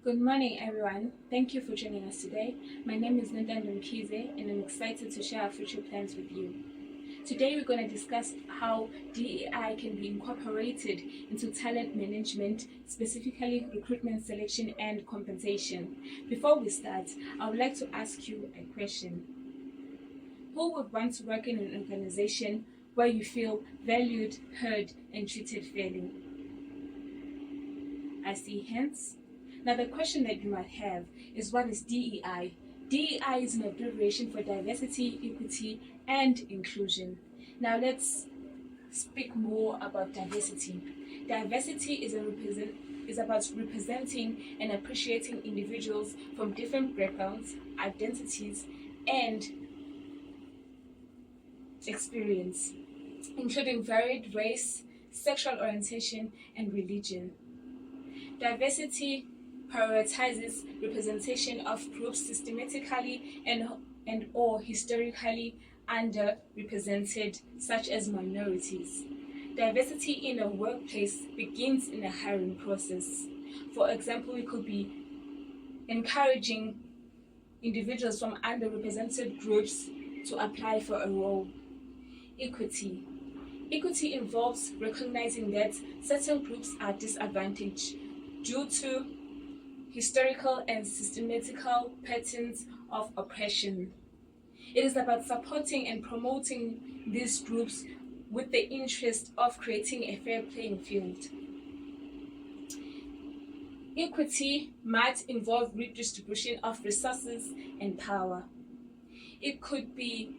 Good morning, everyone. Thank you for joining us today. My name is Nandando Mkize, and I'm excited to share our future plans with you. Today, we're going to discuss how DEI can be incorporated into talent management, specifically recruitment, selection, and compensation. Before we start, I would like to ask you a question. Who would want to work in an organization where you feel valued, heard, and treated fairly? I see hands. Now, the question that you might have is, what is DEI? DEI is an abbreviation for diversity, equity, and inclusion. Now, let's speak more about diversity. Diversity is about representing and appreciating individuals from different backgrounds, identities, and experience, including varied race, sexual orientation, and religion. Diversity prioritizes representation of groups systematically and or historically underrepresented, such as minorities. Diversity in a workplace begins in a hiring process. For example, it could be encouraging individuals from underrepresented groups to apply for a role. Equity. Equity involves recognizing that certain groups are disadvantaged due to historical and systematical patterns of oppression. It is about supporting and promoting these groups with the interest of creating a fair playing field. Equity might involve redistribution of resources and power. It could be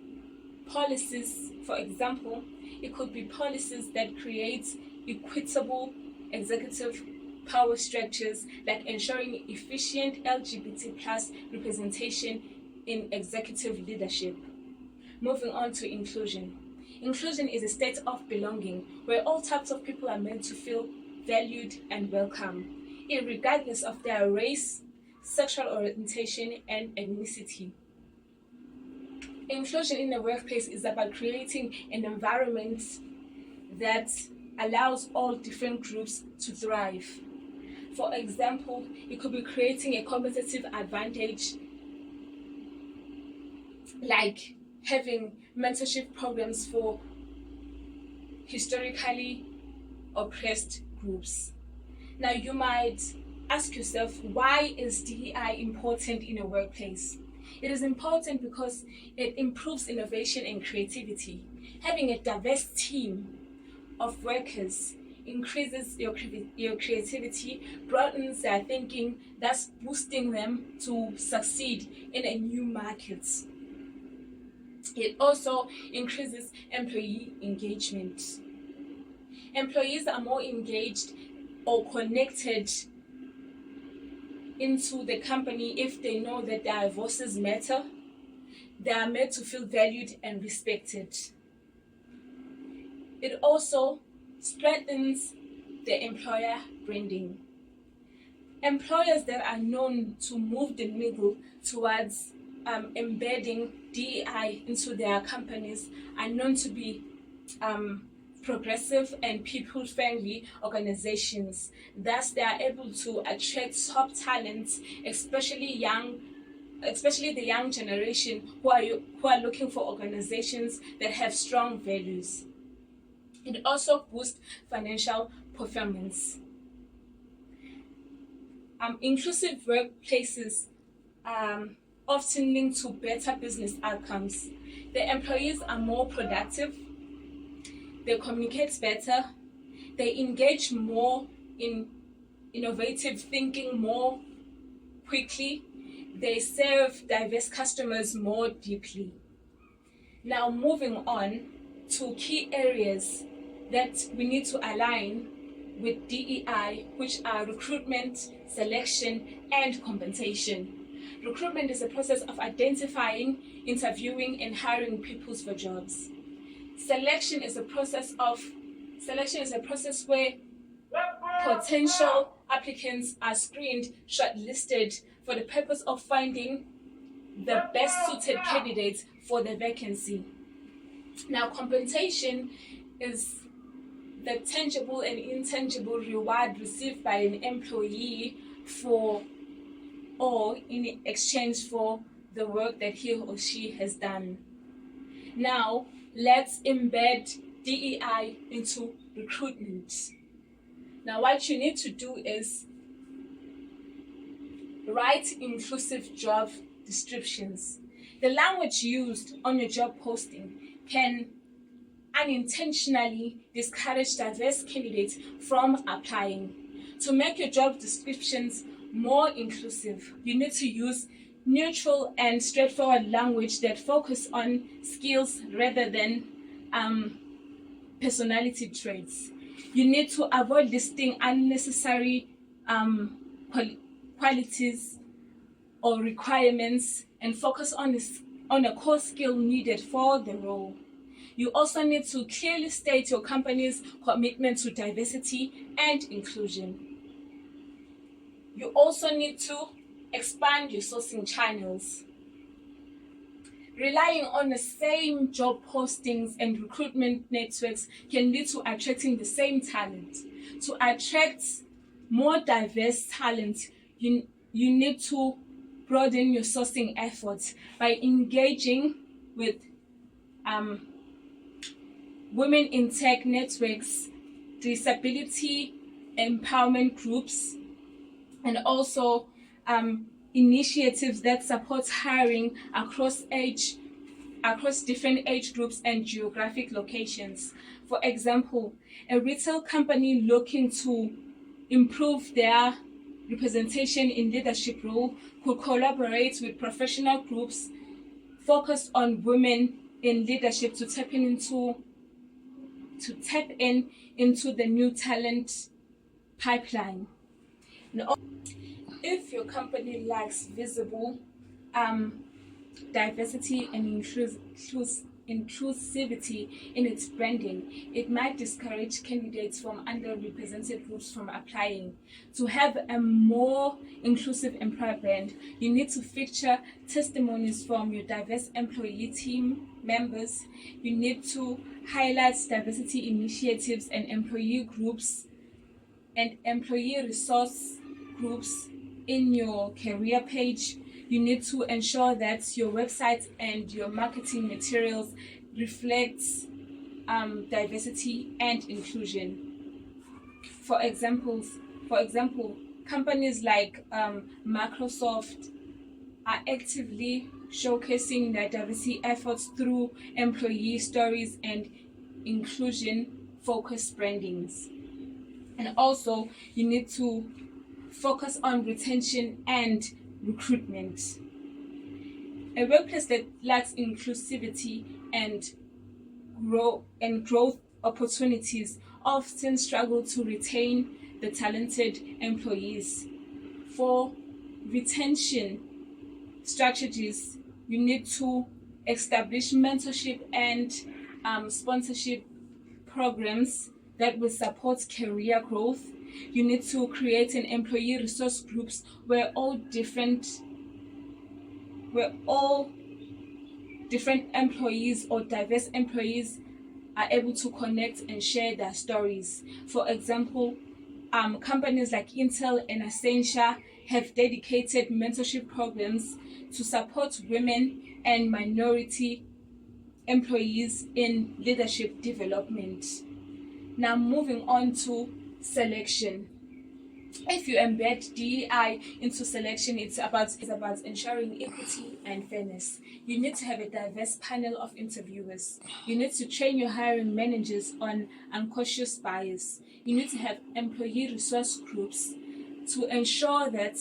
policies, for example, it could be policies that create equitable executive power structures, like ensuring efficient LGBT plus representation in executive leadership. Moving on to inclusion. Inclusion is a state of belonging where all types of people are meant to feel valued and welcome, regardless of their race, sexual orientation, and ethnicity. Inclusion in the workplace is about creating an environment that allows all different groups to thrive. For example, it could be creating a competitive advantage, like having mentorship programs for historically oppressed groups. Now, you might ask yourself, why is DEI important in a workplace? It is important because it improves innovation and creativity. Having a diverse team of workers increases your creativity, broadens their thinking, thus boosting them to succeed in a new market. It also increases employee engagement. Employees are more engaged or connected into the company if they know that their voices matter. They are made to feel valued and respected. It also strengthens the employer branding. Employers that are known to move the needle towards embedding DEI into their companies are known to be progressive and people-friendly organizations. Thus, they are able to attract top talents, especially the young generation who are looking for organizations that have strong values. It also boosts financial performance. Inclusive workplaces often link to better business outcomes. The employees are more productive, they communicate better, they engage more in innovative thinking more quickly, they serve diverse customers more deeply. Now, moving on to key areas that we need to align with DEI, which are recruitment, selection, and compensation. Recruitment is a process of identifying, interviewing, and hiring people for jobs. Selection is a process where potential applicants are screened, shortlisted for the purpose of finding the best suited candidates for the vacancy. Now, compensation is the tangible and intangible reward received by an employee for or in exchange for the work that he or she has done. Now, let's embed DEI into recruitment. Now, what you need to do is write inclusive job descriptions. The language used on your job posting can unintentionally discourage diverse candidates from applying. To make your job descriptions more inclusive, you need to use neutral and straightforward language that focus on skills rather than personality traits. You need to avoid listing unnecessary qualities or requirements and focus on a core skill needed for the role. You also need to clearly state your company's commitment to diversity and inclusion. You also need to expand your sourcing channels. Relying on the same job postings and recruitment networks can lead to attracting the same talent. To attract more diverse talent, you need to broaden your sourcing efforts by engaging with women in tech networks, disability empowerment groups, and also initiatives that support hiring across different age groups and geographic locations. For example, a retail company looking to improve their representation in leadership role could collaborate with professional groups focused on women in leadership to tap in into the new talent pipeline. Now, if your company lacks visible diversity and inclusivity in its branding, it might discourage candidates from underrepresented groups from applying. To have a more inclusive employer brand, you need to feature testimonies from your diverse employee team members. You need to highlight diversity initiatives and employee groups and employee resource groups in your career page. You need to ensure that your website and your marketing materials reflect diversity and inclusion. For example, companies like Microsoft are actively showcasing their diversity efforts through employee stories and inclusion-focused brandings. And also, you need to focus on retention and recruitment. A workplace that lacks inclusivity and growth opportunities often struggle to retain the talented employees. For retention strategies, you need to establish mentorship and sponsorship programs that will support career growth. You need to create an employee resource groups where all different employees or diverse employees are able to connect and share their stories. For example, companies like Intel and Accenture have dedicated mentorship programs to support women and minority employees in leadership development. Now, moving on to selection. If you embed DEI into selection, it's about ensuring equity and fairness. You need to have a diverse panel of interviewers. You need to train your hiring managers on unconscious bias. You need to have employee resource groups to ensure that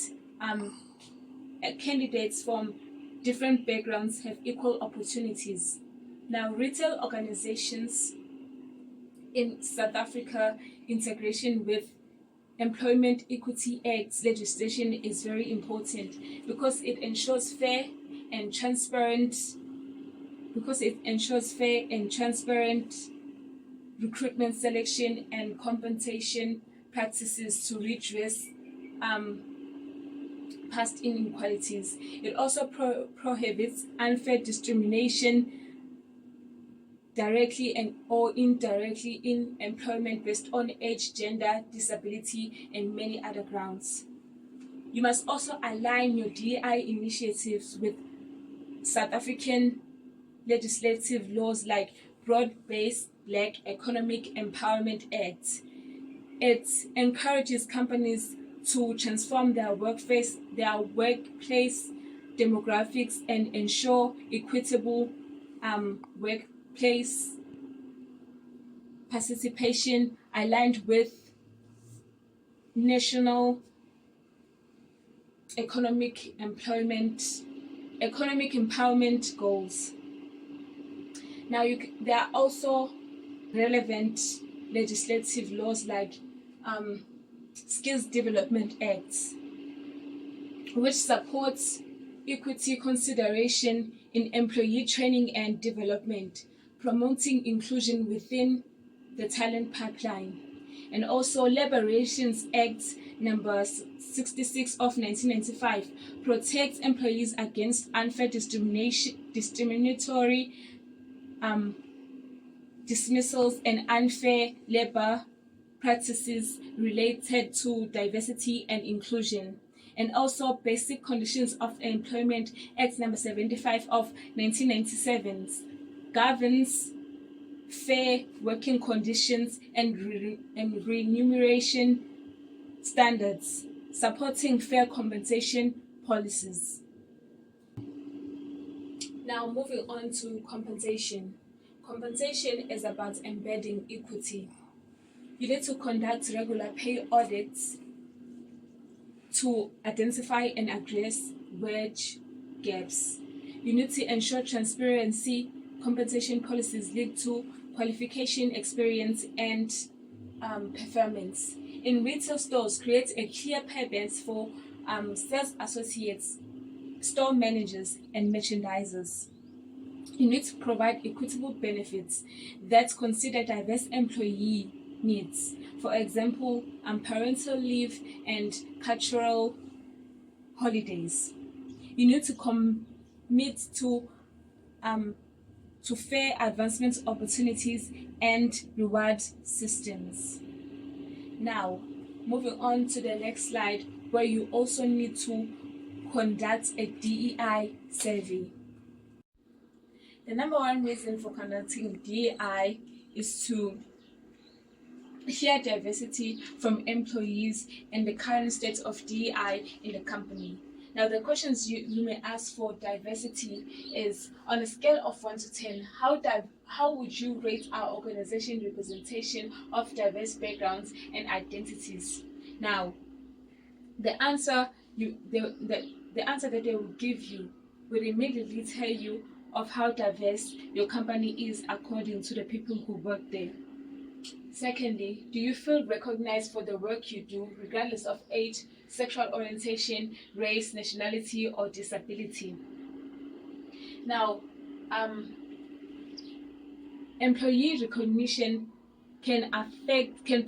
candidates from different backgrounds have equal opportunities. Now, retail organizations in South Africa, integration with Employment Equity Act legislation is very important because it ensures fair and transparent recruitment, selection, and compensation practices to redress past inequalities. It also prohibits unfair discrimination directly and or indirectly in employment based on age, gender, disability, and many other grounds. You must also align your DEI initiatives with South African legislative laws like Broad-Based Black Economic Empowerment Act. It encourages companies to transform their workplace demographics and ensure equitable workplace participation aligned with national economic empowerment goals. Now, there are also relevant legislative laws like Skills Development Acts, which supports equity consideration in employee training and development, promoting inclusion within the talent pipeline. And also Labor Relations Act number 66 of 1995 protects employees against unfair discriminatory dismissals and unfair labor practices related to diversity and inclusion. And also Basic Conditions of Employment Act number 75 of 1997 governs fair working conditions and remuneration standards, supporting fair compensation policies. Now, moving on to compensation. Compensation is about embedding equity. You need to conduct regular pay audits to identify and address wage gaps. You need to ensure transparency. Compensation policies lead to qualification, experience, and performance. In retail stores, create a clear pay bands for sales associates, store managers, and merchandisers. You need to provide equitable benefits that consider diverse employee needs. For example, parental leave and cultural holidays. You need to commit to fair advancement opportunities and reward systems. Now, moving on to the next slide, where you also need to conduct a DEI survey. The number one reason for conducting DEI is to hear diversity from employees and the current state of DEI in the company. Now, the questions you may ask for diversity is, on a scale of 1 to 10, how would you rate our organization representation of diverse backgrounds and identities? Now, the answer that they will give you will immediately tell you of how diverse your company is according to the people who work there. Secondly, do you feel recognized for the work you do, regardless of age, sexual orientation, race, nationality, or disability? Now, employee recognition can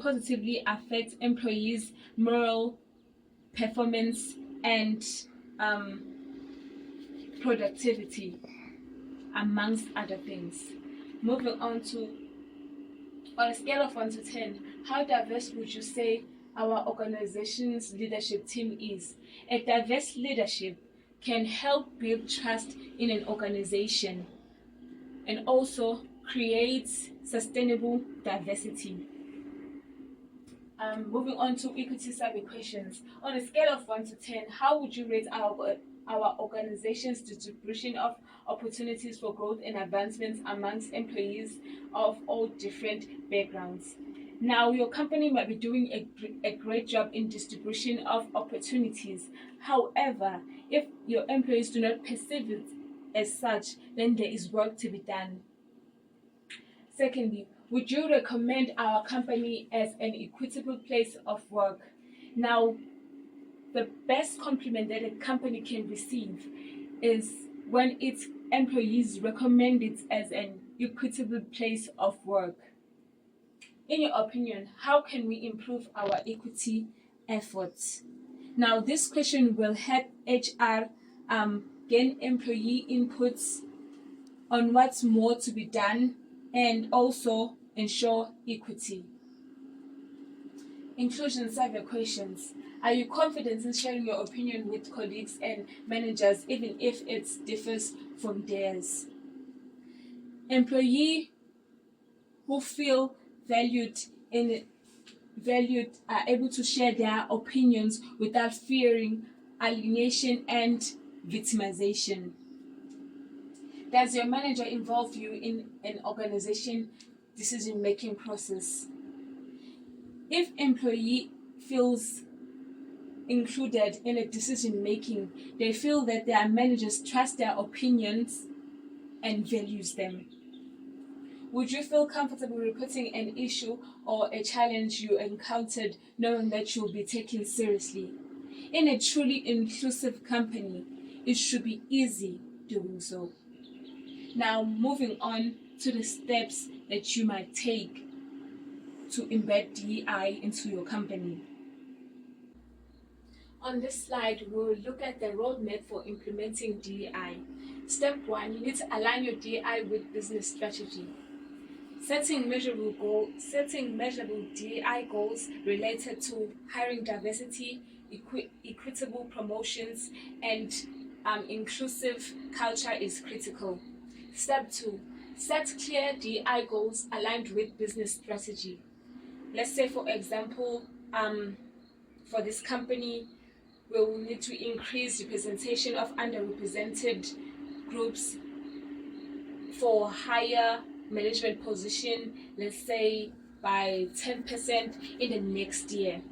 positively affect employees' moral performance and productivity, amongst other things. Moving on a scale of 1 to 10, how diverse would you say our organization's leadership team is? A diverse leadership can help build trust in an organization and also create sustainable diversity. Moving on to equity survey questions. On a scale of 1 to 10, how would you rate our organization's distribution of opportunities for growth and advancements amongst employees of all different backgrounds? Now, your company might be doing a great job in distribution of opportunities. However, if your employees do not perceive it as such, then there is work to be done. Secondly, would you recommend our company as an equitable place of work? Now, the best compliment that a company can receive is when its employees recommend it as an equitable place of work. In your opinion, how can we improve our equity efforts? Now, this question will help HR gain employee inputs on what's more to be done and also ensure equity. Inclusion survey questions. Are you confident in sharing your opinion with colleagues and managers, even if it differs from theirs? Employees who feel valued are able to share their opinions without fearing alienation and victimization. Does your manager involve you in an organization decision-making process? If employee feels included in a decision-making, they feel that their managers trust their opinions and values them. Would you feel comfortable reporting an issue or a challenge you encountered knowing that you'll be taken seriously? In a truly inclusive company, it should be easy doing so. Now, moving on to the steps that you might take to embed DEI into your company. On this slide, we'll look at the roadmap for implementing DEI. Step 1, you need to align your DEI with business strategy. Setting measurable DEI goals related to hiring diversity, equitable promotions, and inclusive culture is critical. Step 2, set clear DEI goals aligned with business strategy. Let's say, for example, for this company, we will need to increase representation of underrepresented groups for higher management position, let's say by 10% in the next year.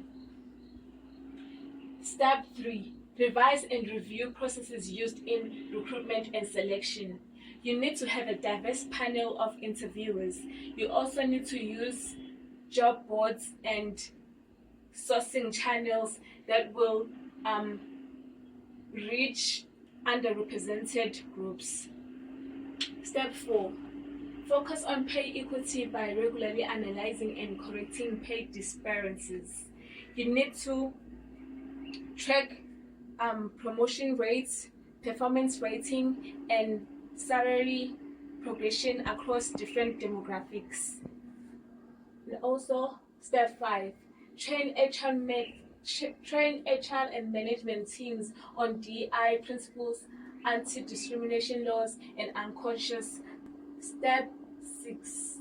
Step 3, revise and review processes used in recruitment and selection. You need to have a diverse panel of interviewers. You also need to use job boards and sourcing channels that will reach underrepresented groups. Step 4, focus on pay equity by regularly analyzing and correcting pay disparities. You need to track promotion rates, performance rating, and salary progression across different demographics. And also, step 5, train HR and management teams on DEI principles, anti-discrimination laws, and unconscious. Step 6,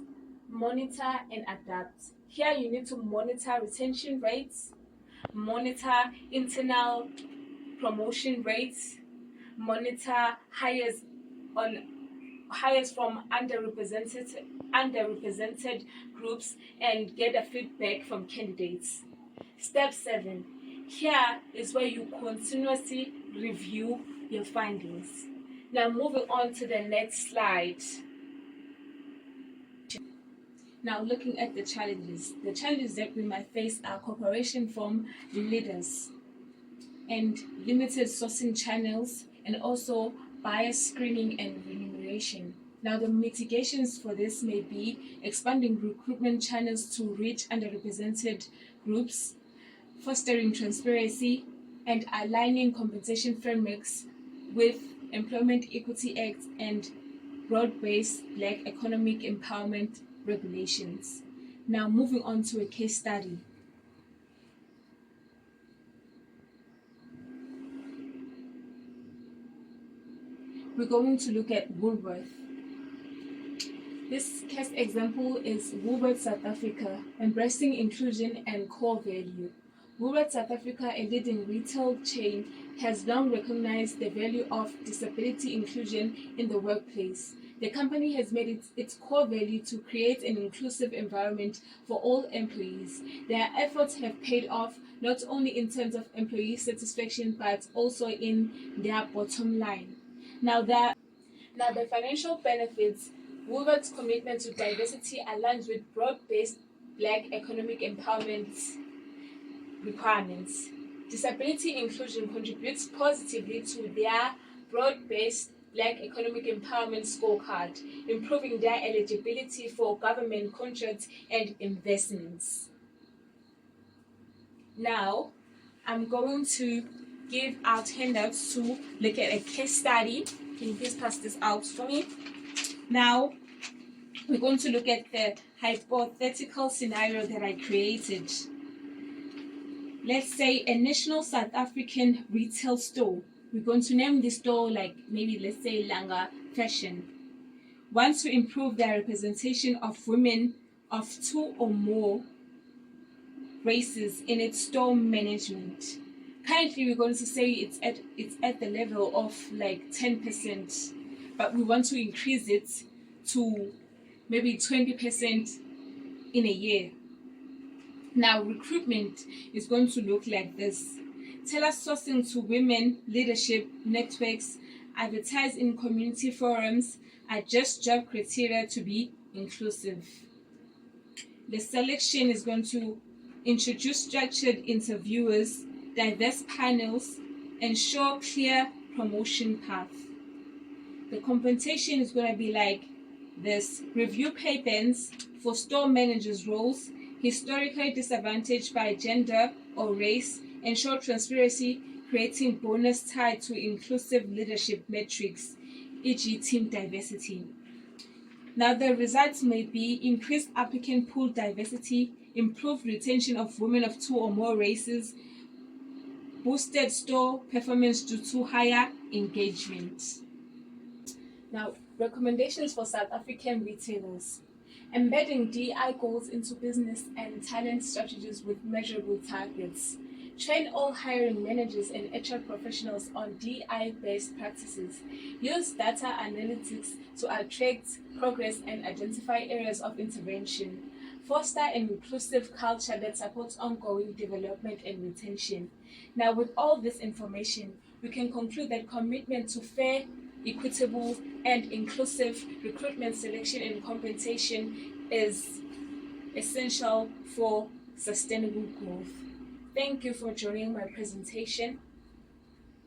monitor and adapt. Here you need to monitor retention rates, monitor internal promotion rates, monitor hires from underrepresented groups, and get a feedback from candidates. Step 7, here is where you continuously review your findings. Now moving on to the next slide. Now looking at the challenges that we might face are cooperation from leaders and limited sourcing channels, and also bias screening and remuneration. Now the mitigations for this may be expanding recruitment channels to reach underrepresented groups, fostering transparency, and aligning compensation frameworks with Employment Equity Act and broad-based Black economic empowerment regulations. Now moving on to a case study. We're going to look at Woolworth. This case example is Woolworth South Africa, embracing inclusion and core value. Woolworth South Africa, a leading retail chain, has long recognized the value of disability inclusion in the workplace. The company has made it its core value to create an inclusive environment for all employees. Their efforts have paid off not only in terms of employee satisfaction but also in their bottom line. Now the financial benefits. Woolworth's commitment to diversity aligns with broad-based Black economic empowerment requirements. Disability inclusion contributes positively to their broad-based Black economic empowerment scorecard, improving their eligibility for government contracts and investments. Now, I'm going to give out handouts to look at a case study. Can you please pass this out for me? Now, we're going to look at the hypothetical scenario that I created. Let's say a national South African retail store. We're going to name the store like maybe let's say Langa Fashion. Wants to improve their representation of women of two or more races in its store management. Currently, we're going to say it's at the level of like 10%, but we want to increase it to maybe 20% in a year. Now, recruitment is going to look like this. Tell us sourcing to women leadership networks, advertise in community forums, adjust job criteria to be inclusive. The selection is going to introduce structured interviewers, diverse panels, ensure clear promotion path. The compensation is going to be like this: review pay bands for store managers roles, historically disadvantaged by gender or race, ensure transparency, creating bonus tied to inclusive leadership metrics, e.g. team diversity. Now, the results may be increased applicant pool diversity, improved retention of women of two or more races, boosted store performance due to higher engagement. Now, recommendations for South African retailers. Embedding DI goals into business and talent strategies with measurable targets. Train all hiring managers and HR professionals on DI-based practices. Use data analytics to attract progress and identify areas of intervention. Foster an inclusive culture that supports ongoing development and retention. Now, with all this information, we can conclude that commitment to fair, equitable, and inclusive recruitment, selection, and compensation is essential for sustainable growth. Thank you for joining my presentation.